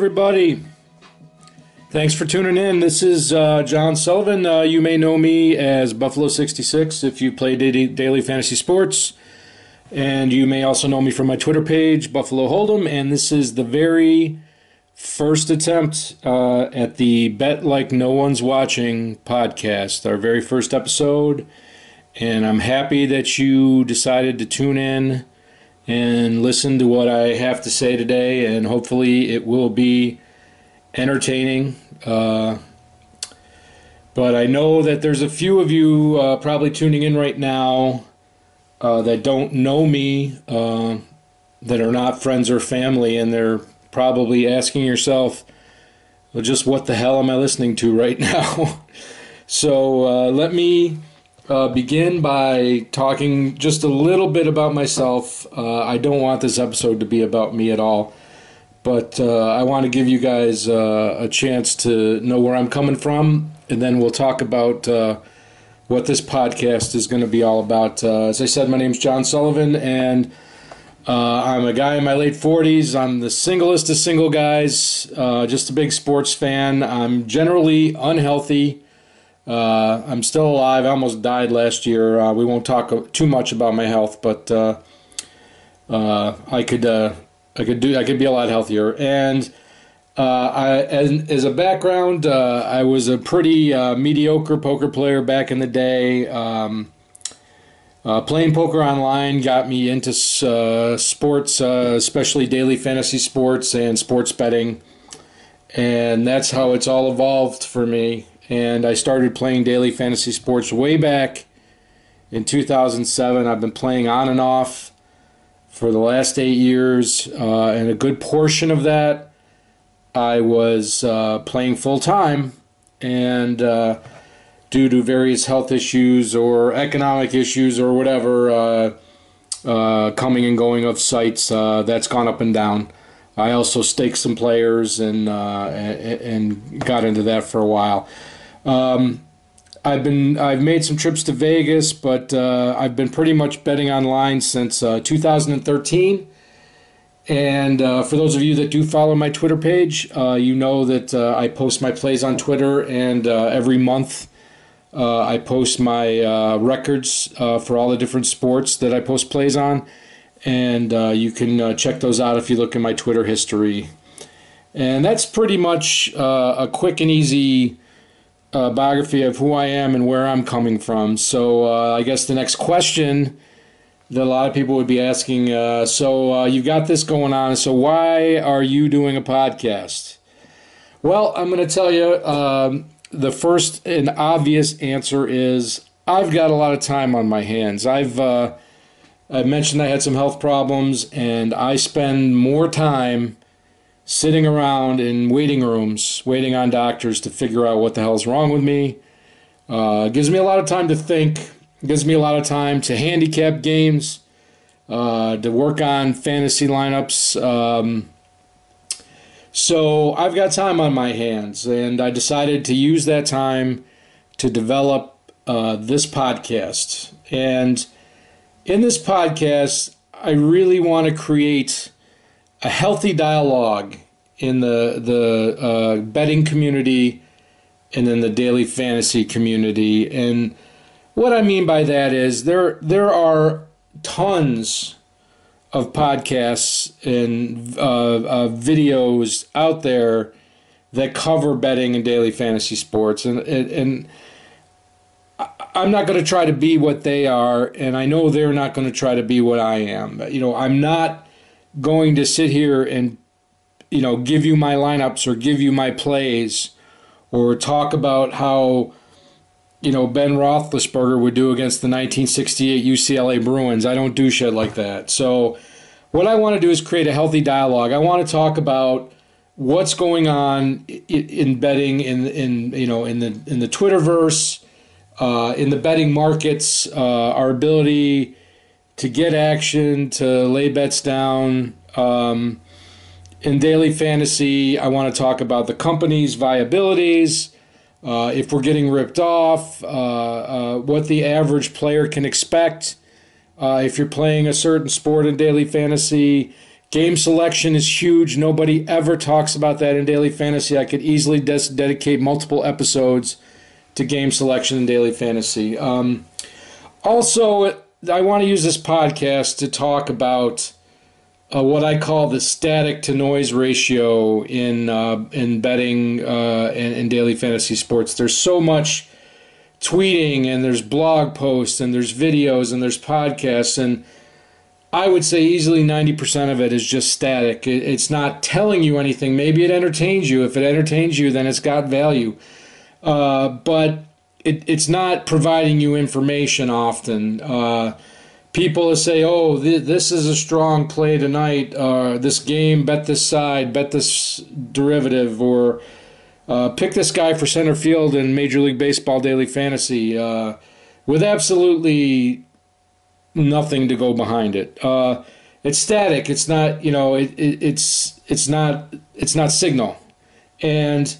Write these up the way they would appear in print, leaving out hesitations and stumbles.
everybody. Thanks for tuning in. This is John Sullivan. You may know me as Buffalo 66 if you play daily fantasy sports. And you may also know me from my Twitter page, Buffalo Hold'em. And this is the very first attempt at the Bet Like No One's Watching podcast, our very first episode. And I'm happy that you decided to tune in and listen to what I have to say today, and hopefully it will be entertaining. But I know that there's a few of you probably tuning in right now that don't know me, that are not friends or family, and they're probably asking yourself, well, just what the hell am I listening to right now? So let me begin by talking just a little bit about myself. I don't want this episode to be about me at all, but I want to give you guys a chance to know where I'm coming from, and then we'll talk about what this podcast is going to be all about. As I said, my name's John Sullivan, and I'm a guy in my late 40s. I'm the singlest of single guys, just a big sports fan. I'm generally unhealthy. I'm still alive. I almost died last year. We won't talk too much about my health, but I could be a lot healthier. And as a background, I was a pretty mediocre poker player back in the day. Playing poker online got me into sports, especially daily fantasy sports and sports betting, and that's how it's all evolved for me. And I started playing daily fantasy sports way back in 2007. I've been playing on and off for the last 8 years, and a good portion of that I was playing full-time, and due to various health issues or economic issues or whatever, coming and going of sites, that's gone up and down. I also staked some players and got into that for a while. I've made some trips to Vegas, but I've been pretty much betting online since 2013. And for those of you that do follow my Twitter page, you know that I post my plays on Twitter, and every month I post my records for all the different sports that I post plays on. And you can check those out if you look in my Twitter history. And that's pretty much a quick and easy biography of who I am and where I'm coming from. So I guess the next question that a lot of people would be asking, so you've got this going on, so why are you doing a podcast? Well, I'm going to tell you, the first and obvious answer is I've got a lot of time on my hands. I mentioned I had some health problems, and I spend more time sitting around in waiting rooms, waiting on doctors to figure out what the hell's wrong with me. It gives me a lot of time to think. It gives me a lot of time to handicap games, to work on fantasy lineups. So I've got time on my hands, and I decided to use that time to develop this podcast. And in this podcast, I really want to create a healthy dialogue in the betting community and in the daily fantasy community. And what I mean by that is there are tons of podcasts and videos out there that cover betting and daily fantasy sports. And I'm not going to try to be what they are, and I know they're not going to try to be what I am. I'm not going to sit here and give you my lineups or give you my plays or talk about how Ben Roethlisberger would do against the 1968 UCLA Bruins. I don't do shit like that. So what I want to do is create a healthy dialogue. I want to talk about what's going on in betting in the Twitterverse, in the betting markets, our ability to get action, to lay bets down. In daily fantasy, I want to talk about the company's viabilities, if we're getting ripped off, what the average player can expect if you're playing a certain sport in daily fantasy. Game selection is huge. Nobody ever talks about that in daily fantasy. I could easily dedicate multiple episodes to game selection in daily fantasy. Also, I want to use this podcast to talk about what I call the static to noise ratio in betting and in daily fantasy sports. There's so much tweeting, and there's blog posts, and there's videos, and there's podcasts, and I would say easily 90% of it is just static. It's not telling you anything. Maybe it entertains you. If it entertains you, then it's got value. But it's not providing you information often. People say, oh, this is a strong play tonight, this game, bet this side, bet this derivative, or pick this guy for center field in Major League Baseball daily fantasy, with absolutely nothing to go behind it. It's static. It's not, it's not signal. And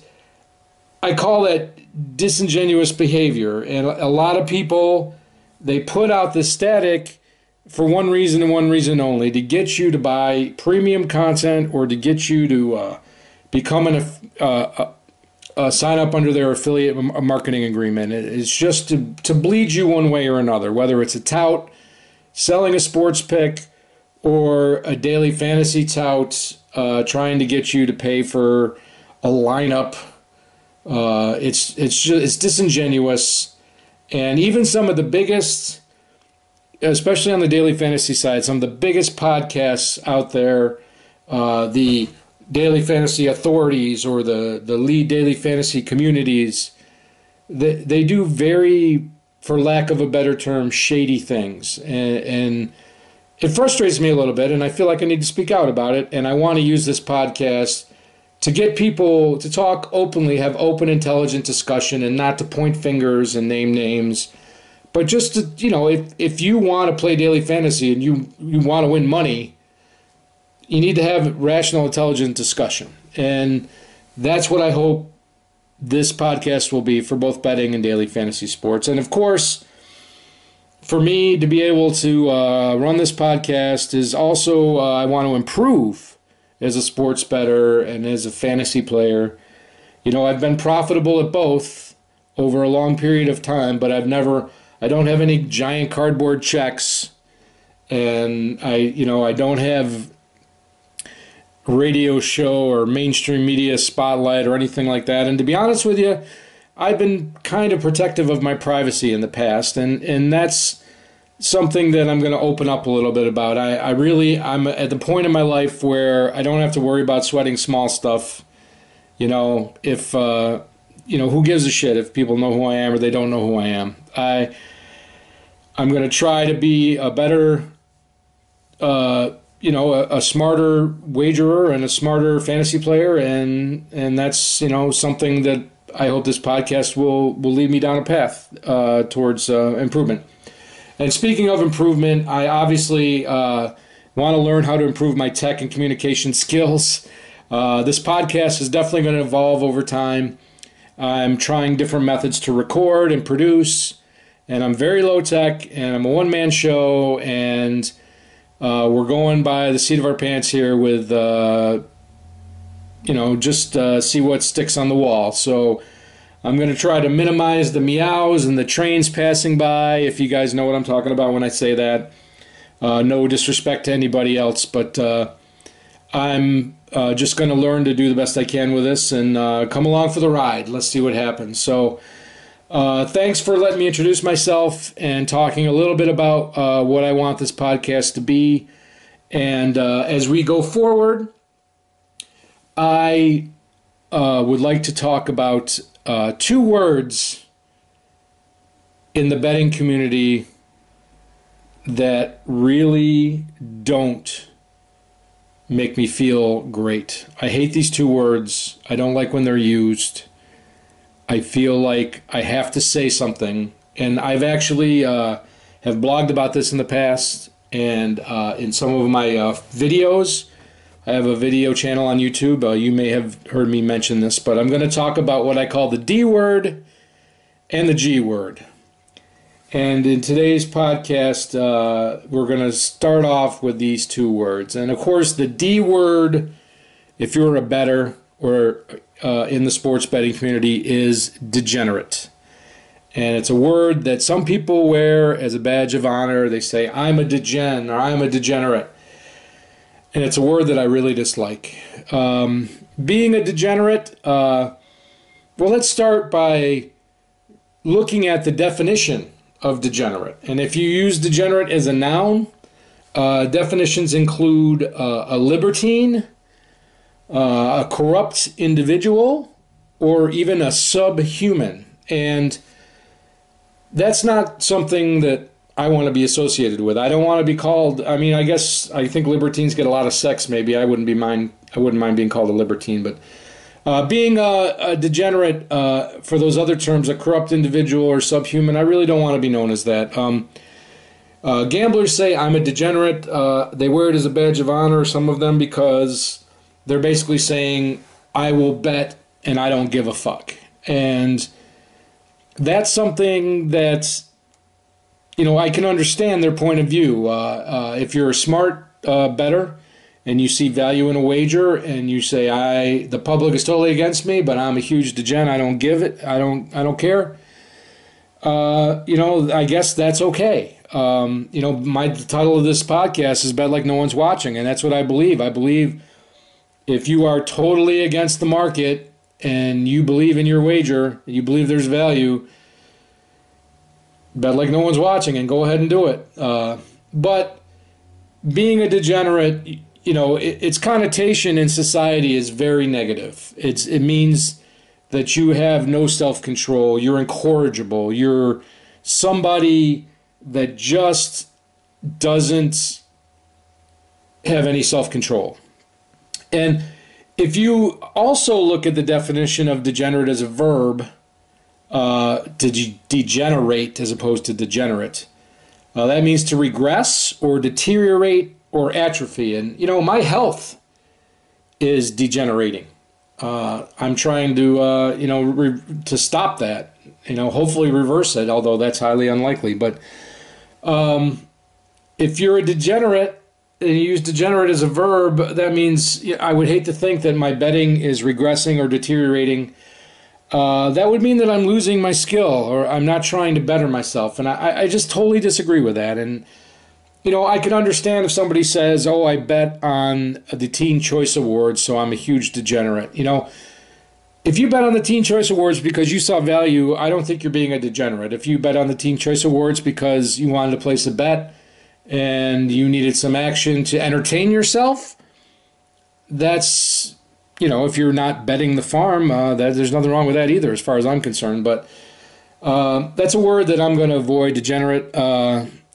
I call that disingenuous behavior. And a lot of people, they put out the static for one reason and one reason only, to get you to buy premium content or to get you to become sign up under their affiliate marketing agreement. It's just to bleed you one way or another, whether it's a tout selling a sports pick or a daily fantasy tout trying to get you to pay for a lineup. It's disingenuous. And even some of the biggest, especially on the daily fantasy side, some of the biggest podcasts out there, the daily fantasy authorities or the lead daily fantasy communities, they do very, for lack of a better term, shady things. And it frustrates me a little bit, and I feel like I need to speak out about it. And I want to use this podcast to get people to talk openly, have open, intelligent discussion, and not to point fingers and name names. But just to, if you want to play daily fantasy and you want to win money, you need to have rational, intelligent discussion. And that's what I hope this podcast will be for both betting and daily fantasy sports. And of course, for me to be able to run this podcast is also, I want to improve as a sports bettor and as a fantasy player. I've been profitable at both over a long period of time, but I don't have any giant cardboard checks, and I don't have radio show or mainstream media spotlight or anything like that. And to be honest with you, I've been kind of protective of my privacy in the past, and that's something that I'm going to open up a little bit about. I'm at the point in my life where I don't have to worry about sweating small stuff. If who gives a shit if people know who I am or they don't know who I am. I'm going to try to be a better a smarter wagerer and a smarter fantasy player, and that's something that I hope this podcast will lead me down a path towards improvement. And speaking of improvement, I obviously want to learn how to improve my tech and communication skills. This podcast is definitely going to evolve over time. I'm trying different methods to record and produce, and I'm very low tech, and I'm a one-man show, and we're going by the seat of our pants here with, just see what sticks on the wall. So I'm going to try to minimize the meows and the trains passing by, if you guys know what I'm talking about when I say that. No disrespect to anybody else, but I'm just going to learn to do the best I can with this and come along for the ride. Let's see what happens. So thanks for letting me introduce myself and talking a little bit about what I want this podcast to be. And as we go forward, I would like to talk about two words in the betting community that really don't make me feel great. I hate these two words. I don't like when they're used. I feel like I have to say something, and I've actually have blogged about this in the past, and in some of my videos. I have a video channel on YouTube. You may have heard me mention this, but I'm going to talk about what I call the D word and the G word. And in today's podcast, we're going to start off with these two words. And of course, the D word, if you're a bettor or in the sports betting community, is degenerate. And it's a word that some people wear as a badge of honor. They say, I'm a degen, or I'm a degenerate. And it's a word that I really dislike. Being a degenerate, well, let's start by looking at the definition of degenerate. And if you use degenerate as a noun, definitions include a libertine, a corrupt individual, or even a subhuman. And that's not something that I want to be associated with. I don't want to be called, I think libertines get a lot of sex maybe. I wouldn't mind being called a libertine, but being a degenerate, for those other terms, a corrupt individual or subhuman, I really don't want to be known as that. Gamblers say I'm a degenerate. They wear it as a badge of honor, some of them, because they're basically saying, I will bet and I don't give a fuck. And that's something that's, I can understand their point of view. If you're a smart bettor, and you see value in a wager, and you say, the public is totally against me, but I'm a huge degen. I don't give it. I don't care. I guess that's okay. The title of this podcast is Bet Like No One's Watching, and that's what I believe. I believe if you are totally against the market and you believe in your wager, you believe there's value, bet like no one's watching and go ahead and do it. But being a degenerate, its connotation in society is very negative. It means that you have no self-control, you're incorrigible, you're somebody that just doesn't have any self-control. And if you also look at the definition of degenerate as a verb, degenerate as opposed to degenerate, that means to regress or deteriorate or atrophy. And, my health is degenerating. I'm trying to, to stop that, hopefully reverse it, although that's highly unlikely. But if you're a degenerate and you use degenerate as a verb, that means I would hate to think that my betting is regressing or deteriorating. That would mean that I'm losing my skill or I'm not trying to better myself. And I just totally disagree with that. And, I can understand if somebody says, oh, I bet on the Teen Choice Awards, so I'm a huge degenerate. If you bet on the Teen Choice Awards because you saw value, I don't think you're being a degenerate. If you bet on the Teen Choice Awards because you wanted to place a bet and you needed some action to entertain yourself, that's, if you're not betting the farm, there's nothing wrong with that either as far as I'm concerned. But that's a word that I'm going to avoid, degenerate.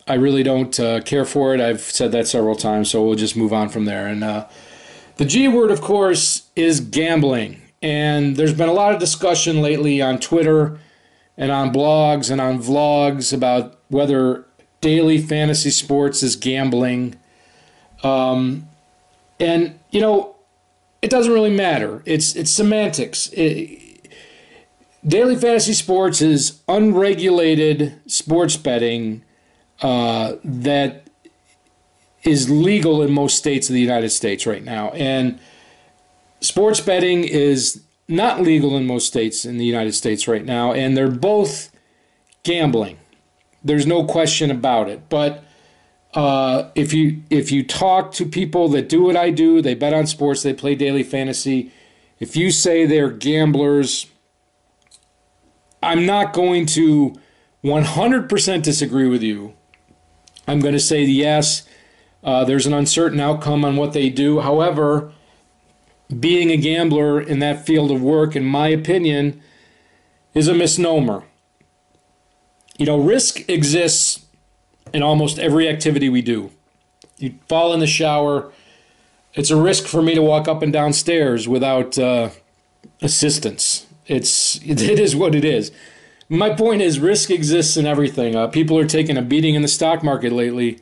I really don't care for it. I've said that several times, so we'll just move on from there. And the G word, of course, is gambling. And there's been a lot of discussion lately on Twitter and on blogs and on vlogs about whether daily fantasy sports is gambling. And, it doesn't really matter. It's semantics. Daily fantasy sports is unregulated sports betting that is legal in most states of the United States right now. And sports betting is not legal in most states in the United States right now, and they're both gambling. There's no question about it. But if you talk to people that do what I do, they bet on sports, they play daily fantasy, if you say they're gamblers, I'm not going to 100% disagree with you. I'm going to say yes, there's an uncertain outcome on what they do. However, being a gambler in that field of work, in my opinion, is a misnomer. Risk exists in almost every activity we do. You fall in the shower, it's a risk for me to walk up and down stairs without assistance. It is what it is. My point is, risk exists in everything. People are taking a beating in the stock market lately.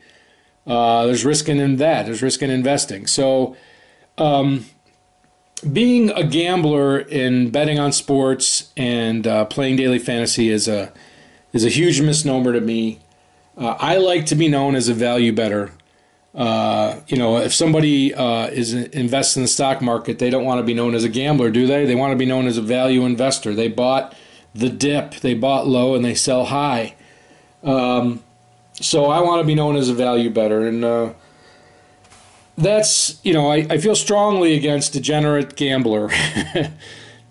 There's risk in that. There's risk in investing. So being a gambler in betting on sports and playing daily fantasy is a is a huge misnomer to me. I like to be known as a value bettor. If somebody invests in the stock market, they don't want to be known as a gambler, do they? They want to be known as a value investor. They bought the dip, they bought low, and they sell high. So I want to be known as a value bettor, and that's, I feel strongly against degenerate gambler.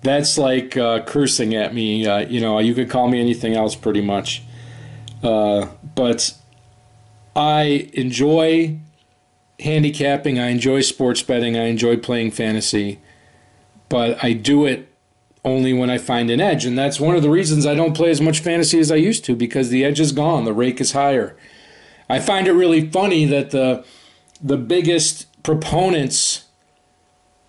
That's like cursing at me. You could call me anything else pretty much. But I enjoy handicapping, I enjoy sports betting, I enjoy playing fantasy, but I do it only when I find an edge. And that's one of the reasons I don't play as much fantasy as I used to, because the edge is gone, the rake is higher. I find it really funny that the biggest proponents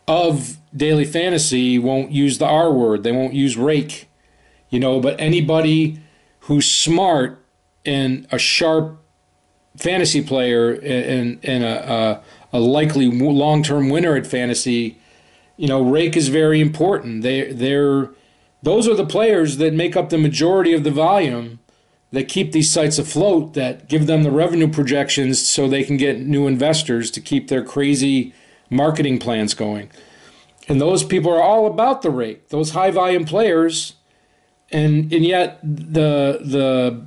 of daily fantasy won't use the R word. They won't use rake, but anybody who's smart and a sharp fantasy player and a likely long-term winner at fantasy, rake is very important. Those are the players that make up the majority of the volume that keep these sites afloat, that give them the revenue projections so they can get new investors to keep their crazy marketing plans going. And those people are all about the rake, those high-volume players, and yet the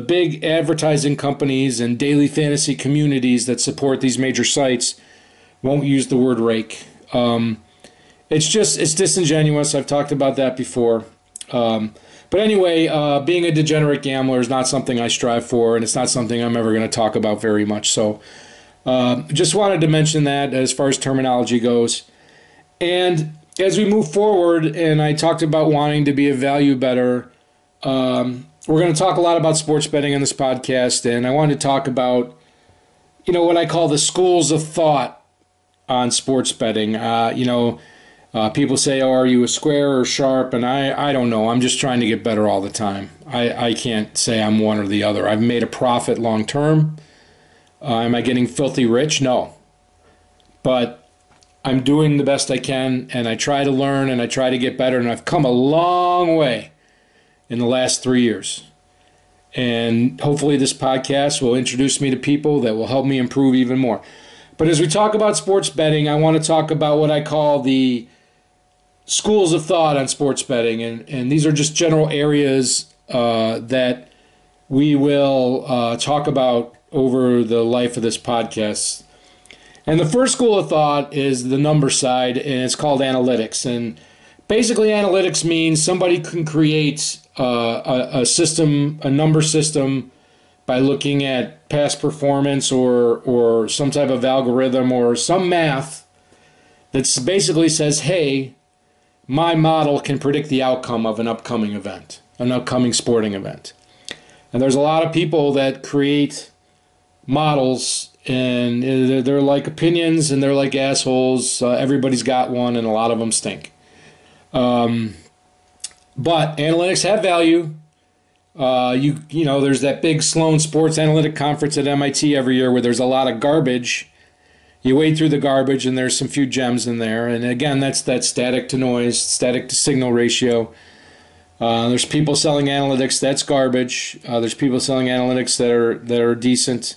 big advertising companies and daily fantasy communities that support these major sites won't use the word rake. It's disingenuous. I've talked about that before. But anyway, being a degenerate gambler is not something I strive for, and it's not something I'm ever going to talk about very much. So just wanted to mention that as far as terminology goes. And as we move forward, and I talked about wanting to be a value bettor, we're going to talk a lot about sports betting in this podcast, and I wanted to talk about, what I call the schools of thought on sports betting. People say, "Oh, are you a square or sharp?" And I don't know. I'm just trying to get better all the time. I can't say I'm one or the other. I've made a profit long term. Am I getting filthy rich? No. But I'm doing the best I can, and I try to learn, and I try to get better, and I've come a long way in the last 3 years. And hopefully this podcast will introduce me to people that will help me improve even more. But as we talk about sports betting, I want to talk about what I call the schools of thought on sports betting. And these are just general areas that we will talk about over the life of this podcast. And the first school of thought is the number side, and it's called analytics. And basically, analytics means somebody can create a system, a number system, by looking at past performance or some type of algorithm or some math that basically says, hey, my model can predict the outcome of an upcoming event, an upcoming sporting event. And there's a lot of people that create models, and they're like opinions, and they're like assholes. Everybody's got one, and a lot of them stink. But analytics have value. There's that big Sloan Sports Analytic Conference at MIT every year where there's a lot of garbage. You wade through the garbage, and there's some few gems in there. And again, that's that static to noise, static to signal ratio. There's people selling analytics that's garbage. There's people selling analytics that are decent.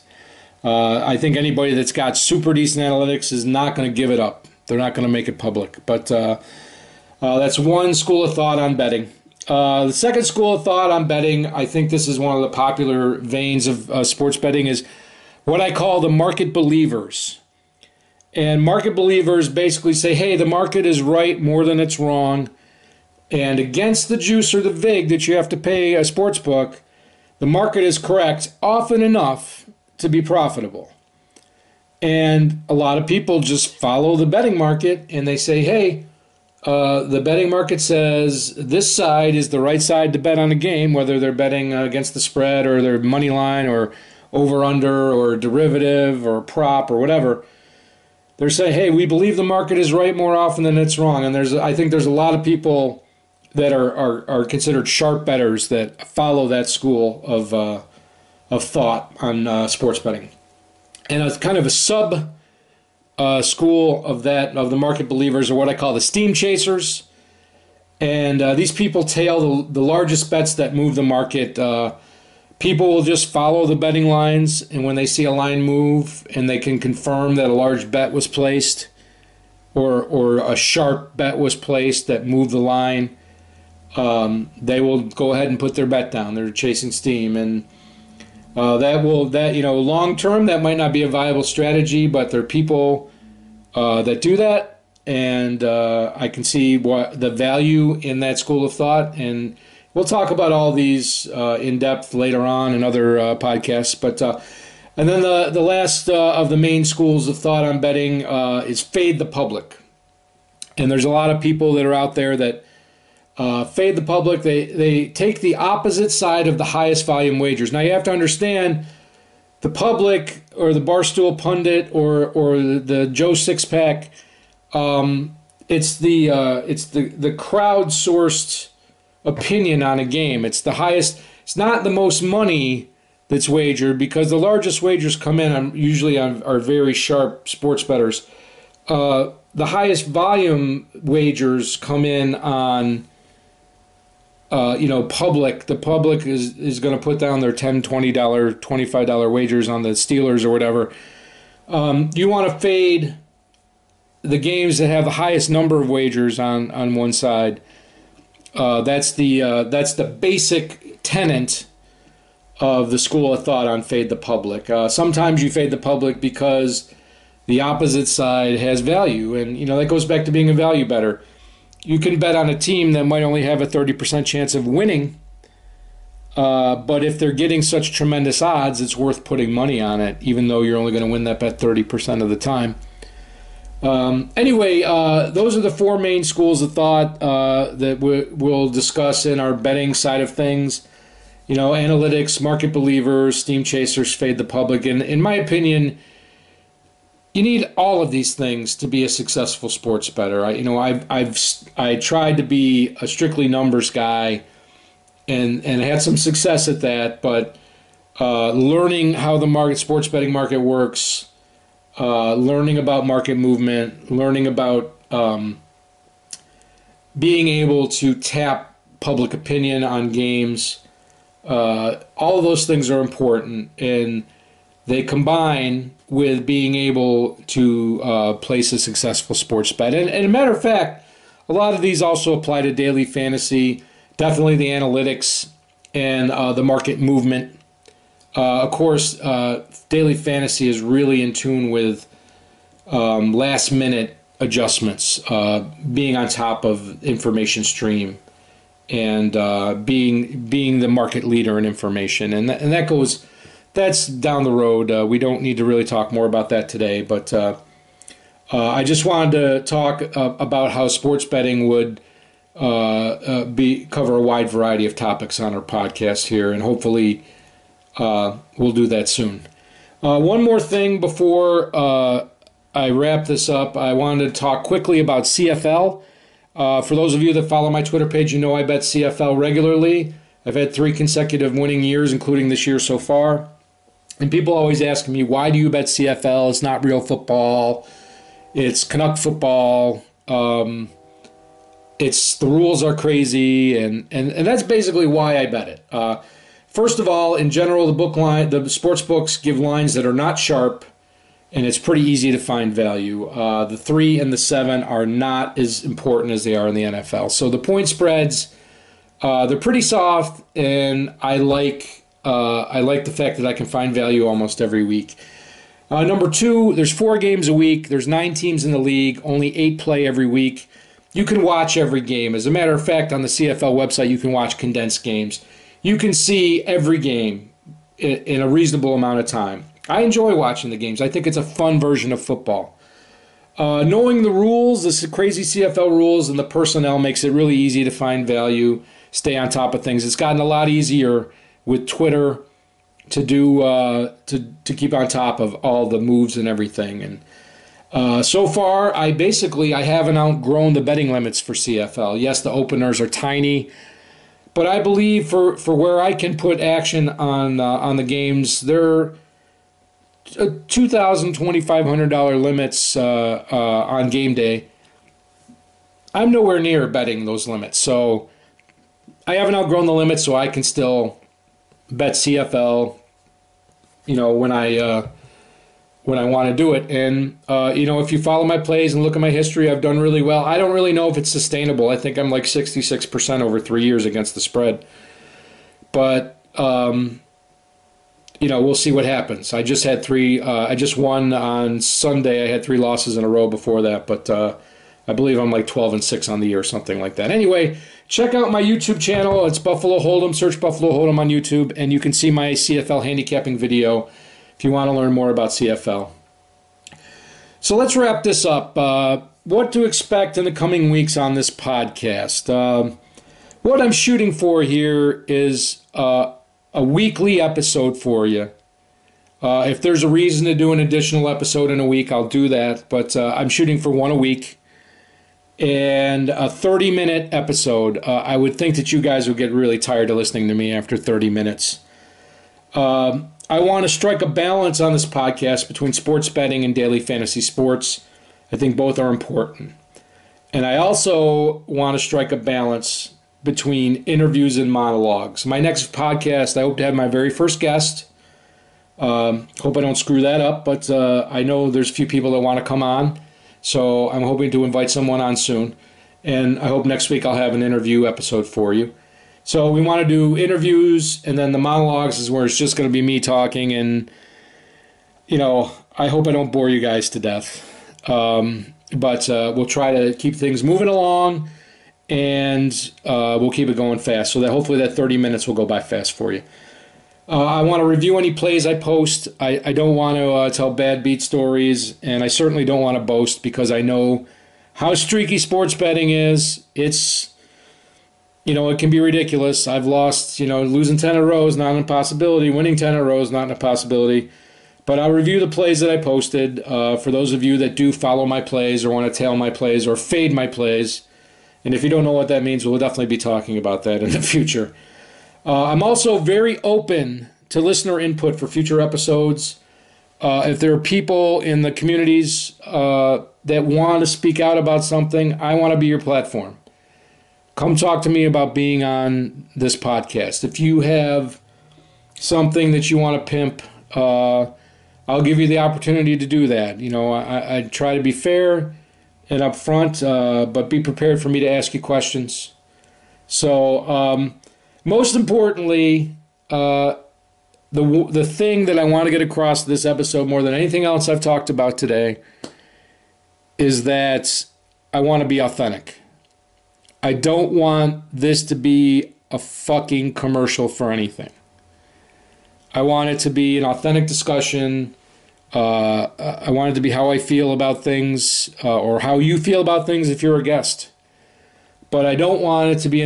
I think anybody that's got super decent analytics is not going to give it up. They're not going to make it public. But that's one school of thought on betting. The second school of thought on betting, I think this is one of the popular veins of sports betting, is what I call the market believers. And market believers basically say, hey, the market is right more than it's wrong. And against the juice or the vig that you have to pay a sports book, the market is correct often enough to be profitable. And a lot of people just follow the betting market, and they say, hey, the betting market says this side is the right side to bet on a game, whether they're betting against the spread or their money line or over-under or derivative or prop or whatever. They're saying, hey, we believe the market is right more often than it's wrong. And I think there's a lot of people that are considered sharp bettors that follow that school of thought on sports betting. And it's kind of a sub school of the market believers are what I call the steam chasers. And these people tail the largest bets that move the market. People will just follow the betting lines, and when they see a line move and they can confirm that a large bet was placed or a sharp bet was placed that moved the line, they will go ahead and put their bet down. They're chasing steam, and long term that might not be a viable strategy, but there are people that do that, and I can see what the value in that school of thought. And we'll talk about all these in depth later on in other podcasts. But and then the last of the main schools of thought on betting is fade the public. And there's a lot of people that are out there that fade the public. They take the opposite side of the highest volume wagers. Now you have to understand the public or the Barstool pundit or the Joe Sixpack. It's the crowd-sourced opinion on a game. It's the highest. It's not the most money that's wagered, because the largest wagers come in usually are very sharp sports bettors. The highest volume wagers come in on public. The public is going to put down their $10, $20, $25 wagers on the Steelers or whatever. You want to fade the games that have the highest number of wagers on one side. That's the basic tenet of the school of thought on fade the public. Sometimes you fade the public because the opposite side has value, and that goes back to being a value bettor. You can bet on a team that might only have a 30% chance of winning, but if they're getting such tremendous odds, it's worth putting money on it, even though you're only going to win that bet 30% of the time. Those are the four main schools of thought that we'll discuss in our betting side of things. Analytics, market believers, steam chasers, fade the public. And in my opinion, you need all of these things to be a successful sports bettor. I tried to be a strictly numbers guy and had some success at that, but learning how the sports betting market works, learning about market movement, learning about being able to tap public opinion on games, all of those things are important, and they combine with being able to place a successful sports bet. And a matter of fact, a lot of these also apply to daily fantasy, definitely the analytics and the market movement. Of course, daily fantasy is really in tune with last-minute adjustments, being on top of information stream, and being the market leader in information. And that's down the road. We don't need to really talk more about that today, but I just wanted to talk about how sports betting would cover a wide variety of topics on our podcast here, and hopefully we'll do that soon. One more thing before I wrap this up. I wanted to talk quickly about CFL. For those of you that follow my Twitter page, I bet CFL regularly. I've had 3 consecutive winning years, including this year so far. And people always ask me, why do you bet CFL? It's not real football. It's Canuck football. The rules are crazy, and that's basically why I bet it. First of all, in general, the sports books give lines that are not sharp, and it's pretty easy to find value. The 3 and the 7 are not as important as they are in the NFL. So the point spreads, they're pretty soft, and I like the fact that I can find value almost every week. Number 2, there's 4 games a week. There's 9 teams in the league. Only 8 play every week. You can watch every game. As a matter of fact, on the CFL website, you can watch condensed games. You can see every game in a reasonable amount of time. I enjoy watching the games. I think it's a fun version of football. Knowing the rules, the crazy CFL rules, and the personnel makes it really easy to find value, stay on top of things. It's gotten a lot easier with Twitter to do to keep on top of all the moves and everything. And so far, I haven't outgrown the betting limits for CFL. Yes, the openers are tiny, but I believe for where I can put action on the games, they're $2,000, $2,500 limits on game day. I'm nowhere near betting those limits, so I haven't outgrown the limits, so I can still bet CFL, when I want to do it. And, if you follow my plays and look at my history, I've done really well. I don't really know if it's sustainable. I think I'm like 66% over 3 years against the spread. But, we'll see what happens. I just had I just won on Sunday. I had 3 losses in a row before that, but I believe I'm like 12-6 on the year or something like that. Anyway, check out my YouTube channel. It's Buffalo Hold'em. Search Buffalo Hold'em on YouTube, and you can see my CFL handicapping video if you want to learn more about CFL. So let's wrap this up. What to expect in the coming weeks on this podcast. What I'm shooting for here is a weekly episode for you. If there's a reason to do an additional episode in a week, I'll do that. But I'm shooting for one a week. And a 30-minute episode. I would think that you guys would get really tired of listening to me after 30 minutes. I want to strike a balance on this podcast between sports betting and daily fantasy sports. I think both are important. And I also want to strike a balance between interviews and monologues. My next podcast, I hope to have my very first guest. Hope I don't screw that up, but I know there's a few people that want to come on. So I'm hoping to invite someone on soon. And I hope next week I'll have an interview episode for you. So we want to do interviews, and then the monologues is where it's just going to be me talking. And, I hope I don't bore you guys to death. But we'll try to keep things moving along, and we'll keep it going fast. So that hopefully that 30 minutes will go by fast for you. I want to review any plays I post. I don't want to tell bad beat stories, and I certainly don't want to boast because I know how streaky sports betting is. It's, it can be ridiculous. I've lost, losing 10 in a row is not an impossibility. Winning 10 in a row is not an impossibility. But I'll review the plays that I posted. For those of you that do follow my plays or want to tail my plays or fade my plays, and if you don't know what that means, we'll definitely be talking about that in the future. I'm also very open to listener input for future episodes. If there are people in the communities that want to speak out about something, I want to be your platform. Come talk to me about being on this podcast. If you have something that you want to pimp, I'll give you the opportunity to do that. I try to be fair and upfront, but be prepared for me to ask you questions. So, most importantly, the thing that I want to get across this episode more than anything else I've talked about today is that I want to be authentic. I don't want this to be a fucking commercial for anything. I want it to be an authentic discussion. I want it to be how I feel about things, or how you feel about things if you're a guest. But I don't want it to be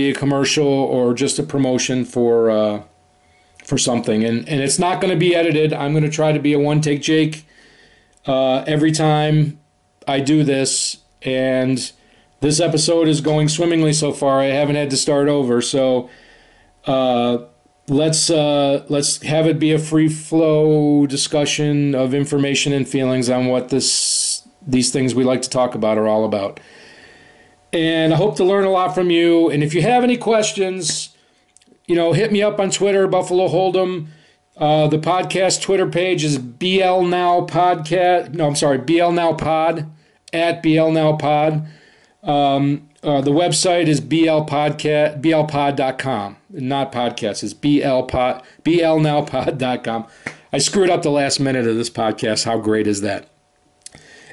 a commercial or just a promotion for something. And it's not going to be edited. I'm going to try to be a one-take Jake every time I do this. And this episode is going swimmingly so far. I haven't had to start over. So let's have it be a free flow discussion of information and feelings on what these things we like to talk about are all about. And I hope to learn a lot from you. And if you have any questions, hit me up on Twitter, Buffalo Hold'em. The podcast Twitter page is BL Now Podcast. No, I'm sorry, BL Now Pod, at BL Now Pod. The website is blpod.com. Not podcast, it's blnowpod.com. I screwed up the last minute of this podcast. How great is that?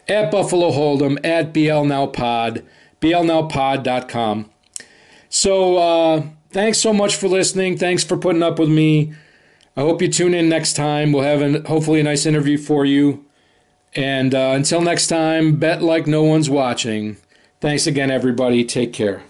At Buffalo Hold'em, at blnowpod, blnowpod.com. So thanks so much for listening. Thanks for putting up with me. I hope you tune in next time. We'll have hopefully a nice interview for you. And until next time, bet like no one's watching. Thanks again, everybody. Take care.